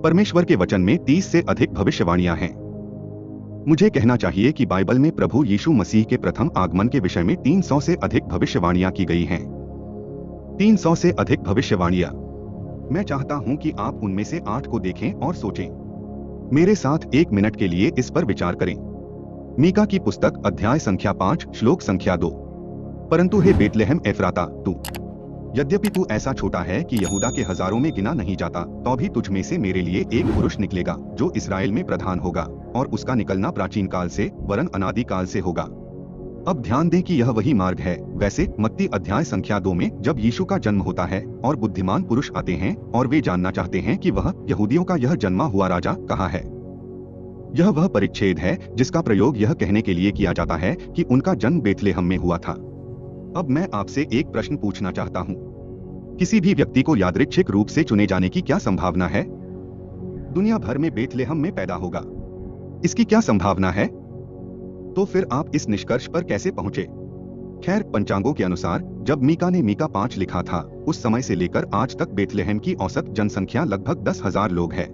परमेश्वर के वचन में 30 से अधिक भविष्यवाणियां हैं। मुझे कहना चाहिए कि बाइबल में प्रभु यीशु मसीह के प्रथम आगमन के विषय में 300 से अधिक भविष्यवाणियां की गई हैं। 300 से अधिक भविष्यवाणियां। मैं चाहता हूं कि आप उनमें से 8 को देखें और सोचें। मेरे साथ 1 मिनट के लिए इस पर विचार करें। मीका की पुस्तक अध्याय संख्या 5 श्लोक संख्या 2। परंतु हे बेतलेहम एफ्राता, तू यद्यपि तू ऐसा छोटा है कि यहूदा के हजारों में गिना नहीं जाता, तो भी तुझ में से मेरे लिए एक पुरुष निकलेगा जो इस्राएल में प्रधान होगा, और उसका निकलना प्राचीन काल से वरन अनादि काल से होगा। अब ध्यान दें कि यह वही मार्ग है। वैसे मत्ती अध्याय संख्या 2 में जब यीशु का जन्म होता है और बुद्धिमान पुरुष आते हैं और वे जानना चाहते हैं कि वह यहूदियों का यह जन्मा हुआ राजा कहाँ है। यह वह परिच्छेद है जिसका प्रयोग यह कहने के लिए किया जाता है कि उनका जन्म बेथलेहम में हुआ था। अब मैं आपसे एक प्रश्न पूछना चाहता हूँ। किसी भी व्यक्ति को यादृच्छिक रूप से चुने जाने की क्या संभावना है? दुनिया भर में बेथलेहम में पैदा होगा, इसकी क्या संभावना है? तो फिर आप इस निष्कर्ष पर कैसे पहुंचे? खैर, पंचांगों के अनुसार जब मीका ने मीका 5 लिखा था, उस समय से लेकर आज तक बेथलेहम की औसत जनसंख्या लगभग 10,000 लोग है।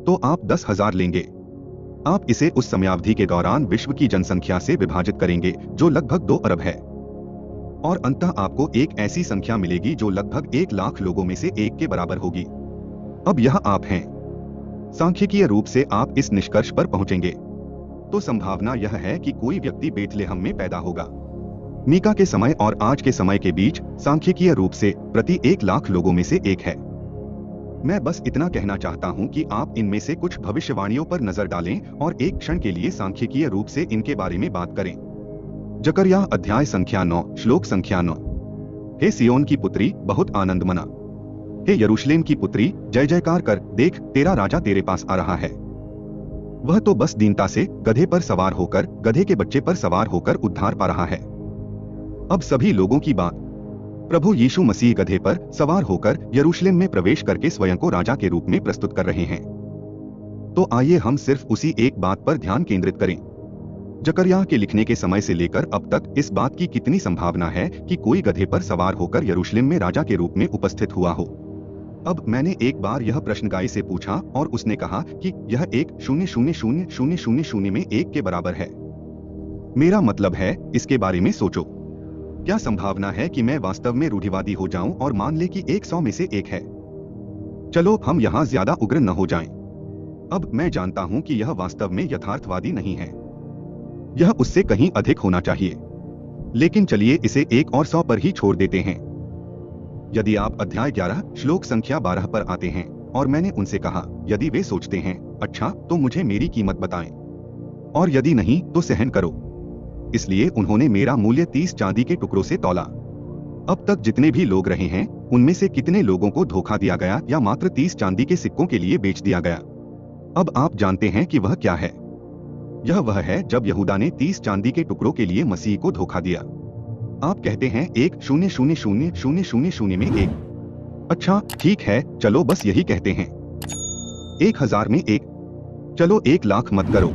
तो आप 10,000 लेंगे, आप इसे उस समयावधि के दौरान विश्व की जनसंख्या से विभाजित करेंगे जो लगभग 2 अरब है, और अंततः आपको एक ऐसी संख्या मिलेगी जो लगभग 1 लाख लोगों में से एक के बराबर होगी। अब यह आप हैं। सांख्यिकीय रूप से आप इस निष्कर्ष पर पहुंचेंगे। तो संभावना यह है कि कोई व्यक्ति बेथलेहम में पैदा होगा। मीका के समय और आज के समय के बीच सांख्यिकीय रूप से प्रति 1 लाख लोगों में से एक है। मैं बस इतना कहना चाहता हूं कि आप इनमें से कुछ भविष्यवाणियों पर नजर डालें और एक क्षण के लिए सांख्यिकीय रूप से इनके बारे में बात करें। जकर्याह अध्याय संख्या 9 श्लोक संख्या 9। हे सियोन की पुत्री, बहुत आनंद मना। हे यरूशलेम की पुत्री, जय जयकार कर, देख तेरा राजा तेरे पास आ रहा है। वह तो बस दीनता से गधे पर सवार होकर, गधे के बच्चे पर सवार होकर उद्धार पा रहा है। अब सभी लोगों की बात, प्रभु यीशु मसीह गधे पर सवार होकर यरूशलेम में प्रवेश करके स्वयं को राजा के रूप में प्रस्तुत कर रहे हैं। तो आइए हम सिर्फ उसी एक बात पर ध्यान केंद्रित करें। जकर्याह के लिखने के समय से लेकर अब तक इस बात की कितनी संभावना है कि कोई गधे पर सवार होकर यरूशलेम में राजा के रूप में उपस्थित हुआ हो। अब मैंने एक बार यह प्रश्न गाय से पूछा और उसने कहा कि यह 1,000,000 में 1 के बराबर है। मेरा मतलब है, इसके बारे में सोचो। क्या संभावना है कि मैं वास्तव में रूढ़िवादी हो जाऊं और मान ले कि 100 में से 1 है? चलो हम यहाँ ज्यादा उग्र न हो जाएं। अब मैं जानता हूँ कि यह वास्तव में यथार्थवादी नहीं है, यह उससे कहीं अधिक होना चाहिए, लेकिन चलिए इसे 1 और 100 पर ही छोड़ देते हैं। यदि आप अध्याय 11 श्लोक संख्या 12 पर आते हैं और मैंने उनसे कहा, यदि वे सोचते हैं अच्छा तो मुझे मेरी कीमत बताएं, और यदि नहीं तो सहन करो। इसलिए उन्होंने मेरा मूल्य 30 चांदी के टुकड़ों से तौला। अब तक जितने भी लोग रहे हैं उनमें से कितने लोगों को धोखा दिया गया या मात्र 30 चांदी के सिक्कों के लिए बेच दिया गया? अब आप जानते हैं कि वह क्या है। यह वह है जब यहूदा ने 30 चांदी के टुकड़ों के लिए मसीह को धोखा दिया। आप कहते हैं 1,000,000 में 1। अच्छा ठीक है, चलो बस यही कहते हैं। 1,000 में 1। चलो 1 लाख मत करो,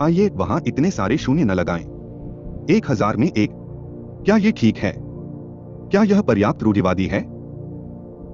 आइए वहां इतने सारे शून्य न लगाएं। 1,000 में 1, क्या ये ठीक है? क्या यह पर्याप्त रूढ़िवादी है?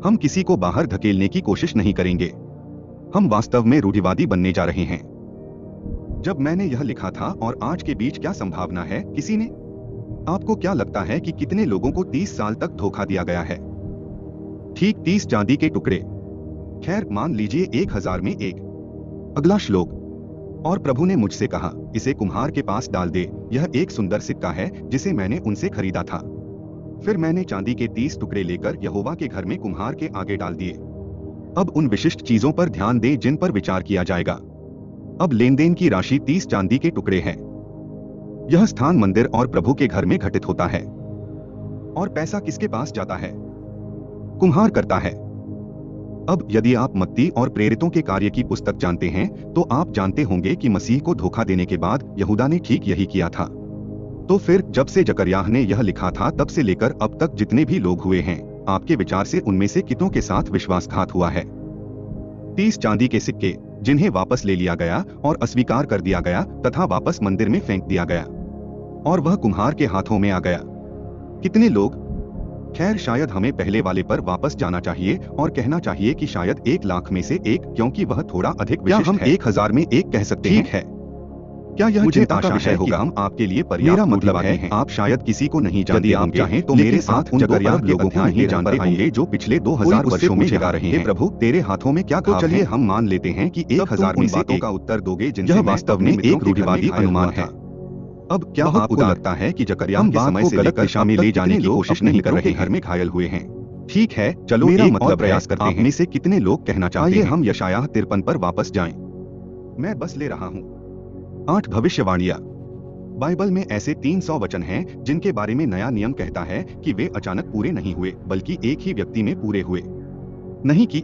हम किसी को बाहर धकेलने की कोशिश नहीं करेंगे, हम वास्तव में रूढ़िवादी बनने जा रहे हैं। जब मैंने यह लिखा था और आज के बीच क्या संभावना है किसी ने? आपको क्या लगता है कि कितने लोगों को 30 साल तक धोखा दिया गया है? ठीक 30 चांदी के टुकड़े। खैर मान लीजिए 1,000 में 1। अगला श्लोक, और प्रभु ने मुझसे कहा, इसे कुम्हार के पास डाल दे, यह एक सुंदर सिक्का है जिसे मैंने उनसे खरीदा था। फिर मैंने चांदी के 30 टुकड़े लेकर यहोवा के घर में कुम्हार के आगे डाल दिए। अब उन विशिष्ट चीजों पर ध्यान दें जिन पर विचार किया जाएगा। अब लेन देन की राशि 30 चांदी के टुकड़े है। यह स्थान मंदिर और प्रभु के घर में घटित होता है। और पैसा किसके पास जाता है? कुम्हार करता है। अब यदि आप मत्ती और प्रेरितों के कार्य की पुस्तक जानते हैं तो आप जानते होंगे कि मसीह को धोखा देने के बाद यहूदा ने ठीक यही किया था। तो फिर जब से जकर्याह ने यह लिखा था तब से लेकर अब तक जितने भी लोग हुए हैं, आपके विचार से उनमें से कितनों के साथ विश्वासघात हुआ है? 30 चांदी के सिक्के जिन्हें वापस ले लिया गया और अस्वीकार कर दिया गया तथा वापस मंदिर में फेंक दिया गया, और वह कुम्हार के हाथों में आ गया। कितने लोग? खैर शायद हमें पहले वाले पर वापस जाना चाहिए और कहना चाहिए कि शायद 1 लाख में से 1, क्योंकि वह थोड़ा अधिक विशिष्ट है। हम 1000 में 1 कह सकते हैं? ठीक है। क्या यह चिंता का विषय होगा? हम आपके लिए पर्याप्त मेरा मतलब है आप शायद किसी को नहीं जानते होंगे। आप चाहें तो मेरे साथ उन जगरियाब लोगों को नहीं जानते होंगे जो पिछले 2000 वर्षों में जगा रहे हैं। प्रभु तेरे हाथों में क्या घाव है? चलिए हम मान लेते हैं कि 1000 में से बातों का उत्तर दोगे जिनसे वास्तव में एक रूढ़िवादी अनुमान है। अब क्या आपको लगता है कि जकरिया के समय से गलत दिशा में ले जाने की कोशिश नहीं कर रहे, घर में घायल हुए हैं? ठीक है, चलो मेरा मतलब प्रयास करते हैं। आप में से कितने लोग कहना चाहते हैं हम यशायाह 53 पर वापस जाएं? मैं बस ले रहा हूँ। 8 भविष्यवाणियां। बाइबल में ऐसे 300 वचन हैं जिनके बारे में नया नियम कहता है कि वे अचानक पूरे नहीं हुए बल्कि एक ही व्यक्ति में पूरे हुए। नहीं कि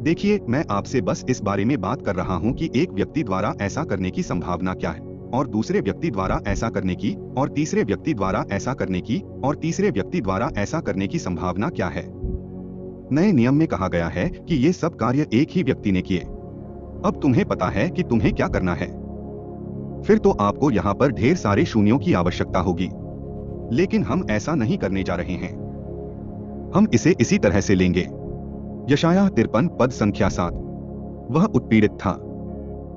देखिए, मैं आपसे बस इस बारे में बात कर रहा हूं कि एक व्यक्ति द्वारा ऐसा करने की संभावना क्या है, और दूसरे व्यक्ति द्वारा ऐसा करने की, और तीसरे व्यक्ति द्वारा ऐसा करने की, और तीसरे व्यक्ति द्वारा ऐसा करने की संभावना क्या है। नए नियम में कहा गया है कि ये सब कार्य एक ही व्यक्ति ने किए। अब तुम्हें पता है कि तुम्हें क्या करना है। फिर तो आपको यहाँ पर ढेर सारे शून्यों की आवश्यकता होगी, लेकिन हम ऐसा नहीं करने जा रहे हैं। हम इसे इसी तरह से लेंगे। यशायाह 53 पद संख्या 7। वह उत्पीड़ित था,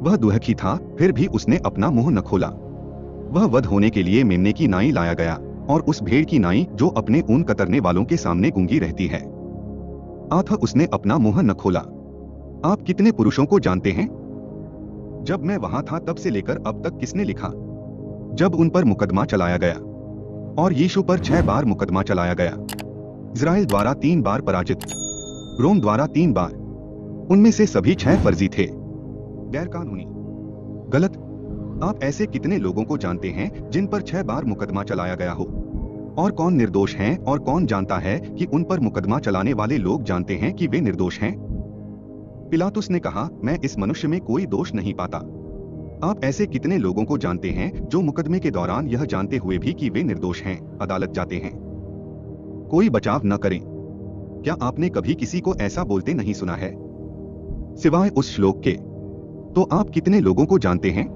वह दुखी था, फिर भी उसने अपना मुंह न खोला। वह वध होने के लिए मेमने की नाई लाया गया, और उस भेड़ की नाई जो अपने ऊन कतरने वालों के सामने गूंगी रहती है। अतः उसने अपना मुंह न खोला। आप कितने पुरुषों को जानते हैं? जब मैं वहां था तब से लेकर अब तक किसने लिखा? जब उन पर मुकदमा चलाया गया, और यीशु पर 6 बार मुकदमा चलाया गया। इजराइल द्वारा 3 बार पराजित, रोम द्वारा 3 बार। उनमें से सभी 6 फर्जी थे, गैर कानूनी, गलत। आप ऐसे कितने लोगों को जानते हैं जिन पर 6 बार मुकदमा चलाया गया हो? और कौन निर्दोष हैं और कौन जानता है कि उन पर मुकदमा चलाने वाले लोग जानते हैं कि वे निर्दोष हैं? पिलातुस ने कहा, मैं इस मनुष्य में कोई दोष नहीं पाता। आप ऐसे कितने लोगों को जानते हैं जो मुकदमे के दौरान यह जानते हुए भी कि वे निर्दोष हैं, अदालत जाते हैं? कोई बचाव न करें। क्या आपने कभी किसी को ऐसा बोलते नहीं सुना है, सिवाय उस श्लोक के? तो आप कितने लोगों को जानते हैं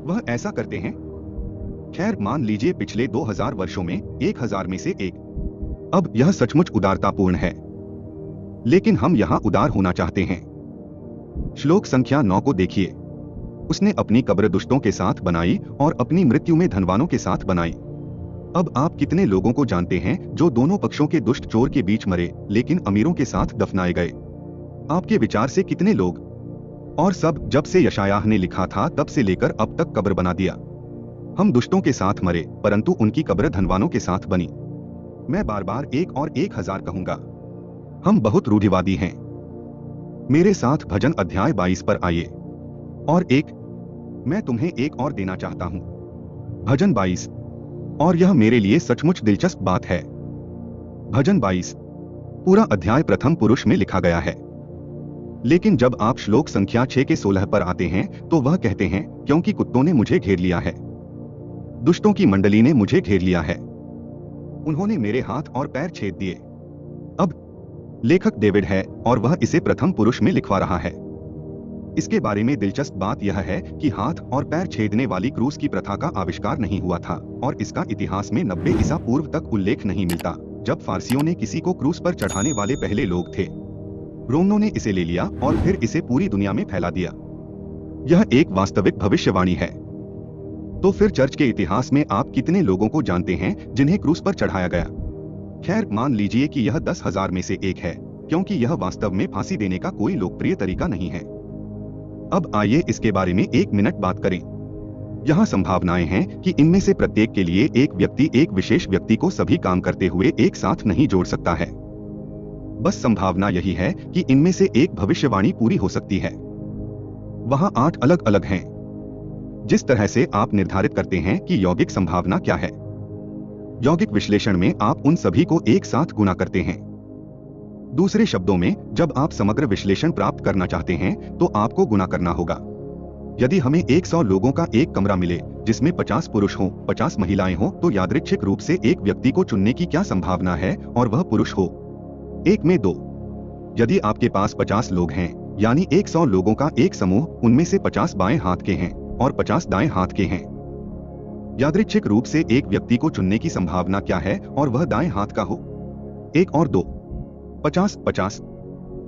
वह ऐसा करते हैं? खैर, मान लीजिए पिछले 2000 वर्षों में 1000 में से 1। अब यह सचमुच उदारतापूर्ण है, लेकिन हम यहां उदार होना चाहते हैं। श्लोक संख्या 9 को देखिए। उसने अपनी कब्र दुष्टों के साथ बनाई और अपनी मृत्यु में धनवानों के साथ बनाई। अब आप कितने लोगों को जानते हैं जो दोनों पक्षों के दुष्ट चोर के बीच मरे लेकिन अमीरों के साथ दफनाए गए? आपके विचार से कितने लोग? और सब जब से यशायाह ने लिखा था तब से लेकर अब तक कब्र बना दिया। हम दुष्टों के साथ मरे परंतु उनकी कब्र धनवानों के साथ बनी। मैं बार बार 1 और 1000 कहूंगा। हम बहुत रूढ़िवादी हैं। मेरे साथ भजन अध्याय 22 पर आइए। और मैं तुम्हें एक और देना चाहता हूं। भजन 22। और यह मेरे लिए सचमुच दिलचस्प बात है। भजन 22 पूरा अध्याय प्रथम पुरुष में लिखा गया है, लेकिन जब आप श्लोक संख्या 6 के 16 पर आते हैं तो वह कहते हैं, क्योंकि कुत्तों ने मुझे घेर लिया है, दुष्टों की मंडली ने मुझे घेर लिया है, उन्होंने मेरे हाथ और पैर छेद दिए। अब लेखक डेविड है और वह इसे प्रथम पुरुष में लिखवा रहा है। इसके बारे में दिलचस्प बात यह है कि हाथ और पैर छेदने वाली क्रूस की प्रथा का आविष्कार नहीं हुआ था और इसका इतिहास में 90 ईसा पूर्व तक उल्लेख नहीं मिलता, जब फारसियों ने किसी को क्रूस पर चढ़ाने वाले पहले लोग थे। रोमनों ने इसे ले लिया और फिर इसे पूरी दुनिया में फैला दिया। यह एक वास्तविक भविष्यवाणी है। तो फिर चर्च के इतिहास में आप कितने लोगों को जानते हैं जिन्हें क्रूस पर चढ़ाया गया? खैर, मान लीजिए कि यह 10,000 में से 1 है, क्योंकि यह वास्तव में फांसी देने का कोई लोकप्रिय तरीका नहीं है। अब आइए इसके बारे में 1 मिनट बात करें। यहाँ संभावनाएं हैं कि इनमें से प्रत्येक के लिए एक व्यक्ति एक विशेष व्यक्ति को सभी काम करते हुए एक साथ नहीं जोड़ सकता है। बस संभावना यही है कि इनमें से एक भविष्यवाणी पूरी हो सकती है। वहाँ 8 अलग अलग हैं। जिस तरह से आप निर्धारित करते हैं कि यौगिक संभावना क्या है, यौगिक विश्लेषण में आप उन सभी को एक साथ गुणा करते हैं। दूसरे शब्दों में, जब आप समग्र विश्लेषण प्राप्त करना चाहते हैं तो आपको गुणा करना होगा। यदि हमें 100 लोगों का एक कमरा मिले जिसमें 50 पुरुष हों, 50 महिलाएं हों, तो यादृच्छिक रूप से एक व्यक्ति को चुनने की क्या संभावना है और वह पुरुष हो? 1 में 2। यदि आपके पास 50 लोग हैं, यानी 100 लोगों का एक समूह, उनमें से 50 बाएं हाथ के हैं और 50 दाएं हाथ के हैं। यादृच्छिक रूप से एक व्यक्ति को चुनने की संभावना क्या है और वह दाएं हाथ का हो? 1 और 2, 50-50।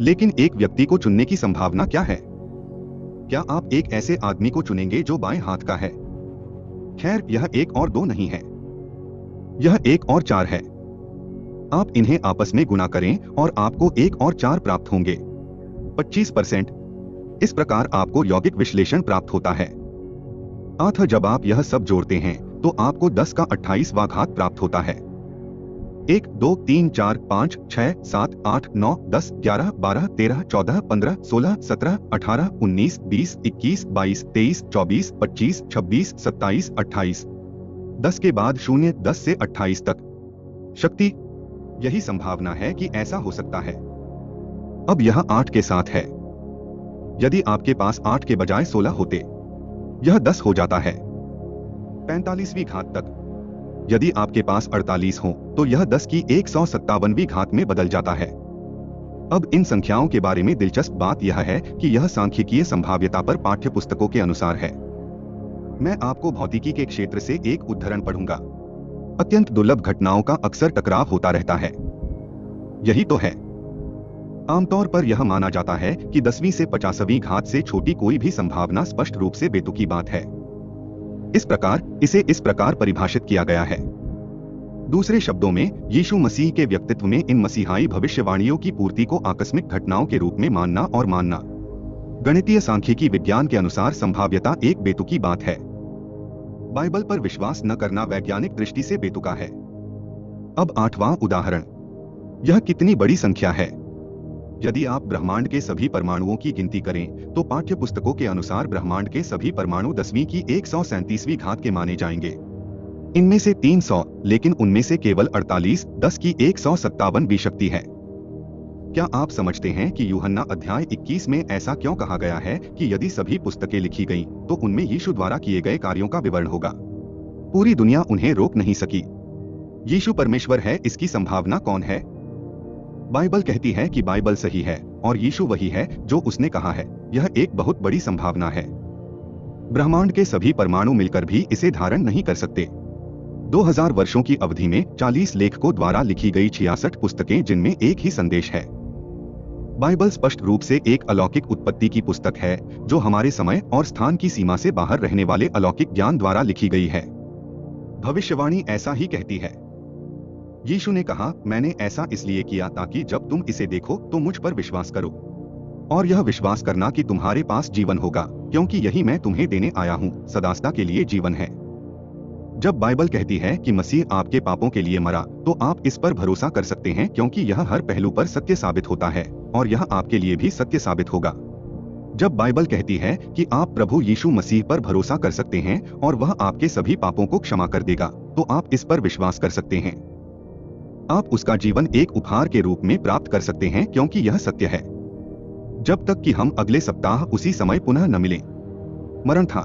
लेकिन एक व्यक्ति को चुनने की संभावना क्या है? क्या आप एक ऐसे आदमी को चुनेंगे जो बाएं हाथ का है? खैर, यह 1 और 2 नहीं है, यह 1 और 4 है। आप इन्हें आपस में गुणा करें और आपको 1 और 4 प्राप्त होंगे, 25%। इस प्रकार आपको यौगिक विश्लेषण प्राप्त होता है। अतः जब आप यह सब जोड़ते हैं तो आपको 10 का 28वां घात प्राप्त होता है। 1 2 3 4 5 6 7 8 9 10 11 12 13 14 15 16 17 18 19 20 21 22 23 24 25 26 27 28। 10 के बाद 0 10 से 28 तक। शक्ति, यही संभावना है कि ऐसा हो सकता है। अब यह 8 के साथ है। यदि आपके पास 8 के बजाय 16 होते, यह 10 हो जाता है, 45वीं घात तक। यदि आपके पास 48 हो तो यह 10 की 157वीं घात में बदल जाता है। अब इन संख्याओं के बारे में दिलचस्प बात यह है कि यह सांख्यिकीय संभाव्यता पर पाठ्य पुस्तकों के अनुसार है। मैं आपको भौतिकी के क्षेत्र से एक उदाहरण पढ़ूंगा। अत्यंत दुर्लभ घटनाओं का अक्सर टकराव होता रहता है। यही तो है। आमतौर पर यह माना जाता है कि 10वीं से 50वीं घात से छोटी कोई भी संभावना स्पष्ट रूप से बेतुकी बात है। इस प्रकार इसे इस प्रकार परिभाषित किया गया है। दूसरे शब्दों में, यीशु मसीह के व्यक्तित्व में इन मसीहाई भविष्यवाणियों की पूर्ति को आकस्मिक घटनाओं के रूप में मानना और मानना गणितीय सांख्यिकी विज्ञान के अनुसार संभाव्यता एक बेतुकी बात है। बाइबल पर विश्वास न करना वैज्ञानिक दृष्टि से बेतुका है। अब 8वां उदाहरण। यह कितनी बड़ी संख्या है। यदि आप ब्रह्मांड के सभी परमाणुओं की गिनती करें तो पाठ्य पुस्तकों के अनुसार ब्रह्मांड के सभी परमाणु 10वीं की 137वीं घात के माने जाएंगे। इनमें से 300, लेकिन उनमें से केवल 48 10 की 157वीं शक्ति है। क्या आप समझते हैं कि यूहन्ना अध्याय 21 में ऐसा क्यों कहा गया है कि यदि सभी पुस्तकें लिखी गईं, तो उनमें यीशु द्वारा किए गए कार्यों का विवरण होगा। पूरी दुनिया उन्हें रोक नहीं सकी। यीशु परमेश्वर है, इसकी संभावना कौन है? बाइबल कहती है कि बाइबल सही है और यीशु वही है जो उसने कहा है। यह एक बहुत बड़ी संभावना है। ब्रह्मांड के सभी परमाणु मिलकर भी इसे धारण नहीं कर सकते। 2000 वर्षों की अवधि में 40 लेखकों द्वारा लिखी गई 66 पुस्तकें, जिनमें एक ही संदेश है। बाइबल स्पष्ट रूप से एक अलौकिक उत्पत्ति की पुस्तक है जो हमारे समय और स्थान की सीमा से बाहर रहने वाले अलौकिक ज्ञान द्वारा लिखी गई है। भविष्यवाणी ऐसा ही कहती है। यीशु ने कहा, मैंने ऐसा इसलिए किया ताकि जब तुम इसे देखो तो मुझ पर विश्वास करो, और यह विश्वास करना कि तुम्हारे पास जीवन होगा, क्योंकि यही मैं तुम्हें देने आया हूँ, सदासदा के लिए जीवन है। जब बाइबल कहती है कि मसीह आपके पापों के लिए मरा, तो आप इस पर भरोसा कर सकते हैं, क्योंकि यह हर पहलू पर सत्य साबित होता है और यह आपके लिए भी सत्य साबित होगा। जब बाइबल कहती है कि आप प्रभु यीशु मसीह पर भरोसा कर सकते हैं और वह आपके सभी पापों को क्षमा कर देगा, तो आप इस पर विश्वास कर सकते हैं। आप उसका जीवन एक उपहार के रूप में प्राप्त कर सकते हैं, क्योंकि यह सत्य है। जब तक कि हम अगले सप्ताह उसी समय पुनः न मिलें। मरण था।